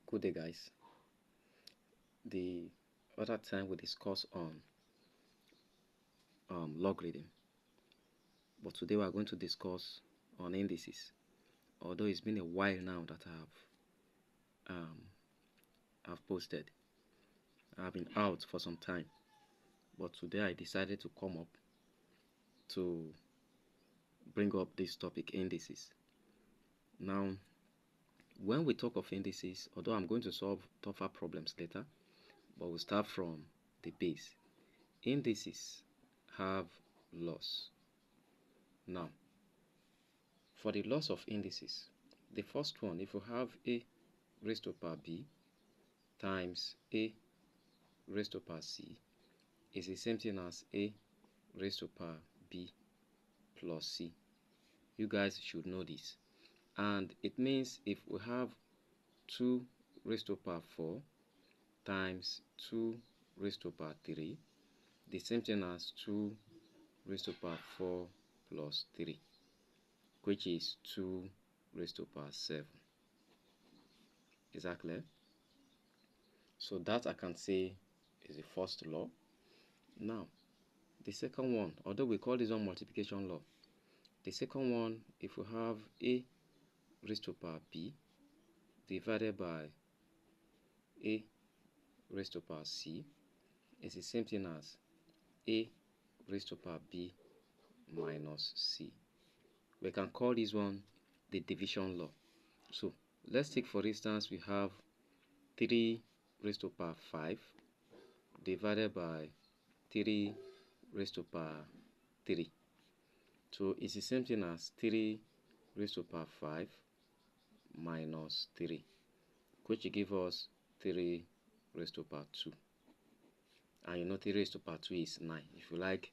Good day, guys. The other time we discussed on logarithm, but today we are going to discuss on indices. Although it's been a while now that I've posted, I've been out for some time, but today I decided to come up to bring up this topic, indices. Now, when we talk of indices, although I'm going to solve tougher problems later, but we'll start from the base. Indices have laws. Now, for the laws of indices, the first one, if you have a raised to power b times a raised to power c, is the same thing as a raised to power b plus c. You guys should know this. And it means if we have 2 raised to power 4 times 2 raised to power 3, the same thing as 2 raised to power 4 plus 3, which is 2 raised to power 7. Is that clear? So that I can say is the first law. Now, the second one, although we call this one multiplication law, the second one, if we have a raised to power b divided by a raised to power c, is the same thing as a raised to power b minus c. We can call this one the division law. So let's take, for instance, we have 3 raised to power 5 divided by 3 raised to power 3. So it's the same thing as 3 raised to power 5 minus 3, which will give us 3 raised to power 2. And you know 3 raised to power 2 is 9. If you like,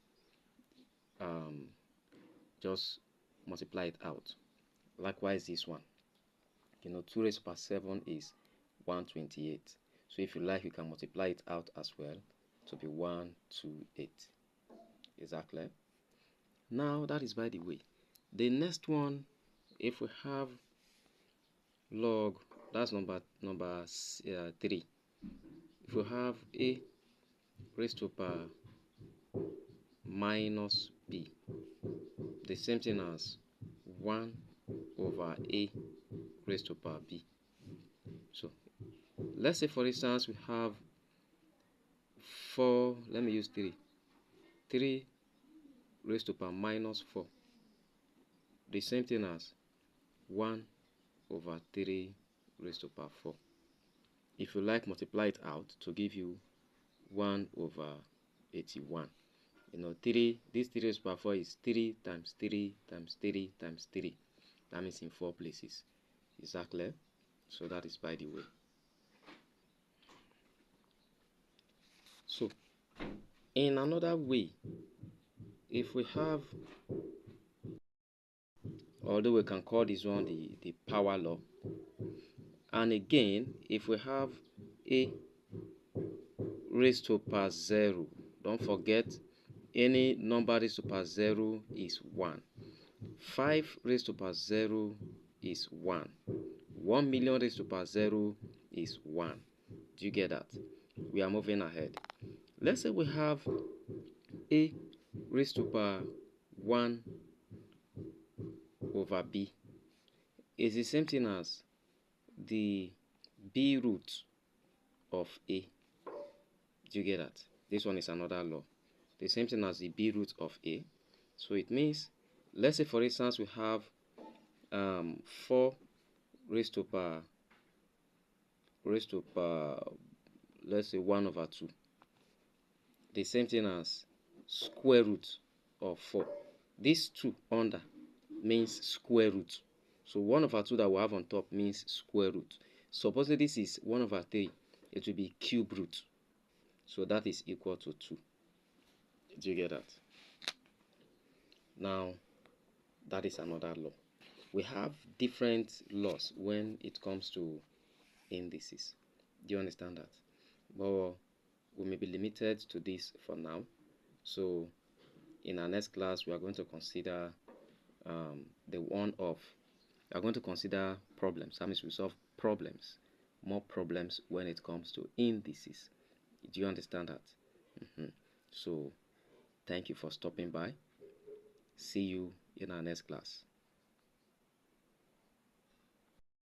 just multiply it out. Likewise, this one, 2 raised to power 7 is 128. So if you like, you can multiply it out as well to be 128. Is that clear? Now, that is by the way. The next one, if we have log, that's number 3. If we have a raised to power minus b, the same thing as 1 over a raised to power b. So let's say, for instance, we have 4, let me use 3 raised to power minus 4, the same thing as 1 over 3 raised to power 4. If you like, multiply it out to give you 1 over 81. This 3 raised to power 4 is 3 times 3 times 3 times 3. That means in 4 places. Is that clear? So that is by the way. So, in another way, if we have, although we can call this one the power law, and again, if we have a raised to power 0, don't forget, any number raised to power 0 is 1. 5 raised to power 0 is 1. 1 million raised to power 0 is 1. Do you get that? We are moving ahead. Let's say we have a raised to power 1 over b. It's the same thing as the b root of a. Do you get that? This one is another law. The same thing as the b root of a. So it means, let's say, for instance, we have 4 raised to power, let's say 1 over 2. The same thing as square root of 4. This 2 under means square root. So 1 over 2 that we have on top means square root. Supposing this is 1 over 3, it will be cube root. So that is equal to 2. Do you get that? Now, that is another law. We have different laws when it comes to indices. Do you understand that? But we may be limited to this for now. So in our next class, we are going to consider we are going to consider problems. That means we solve problems more problems when it comes to indices. Do you understand that? So thank you for stopping by. See you in our next class.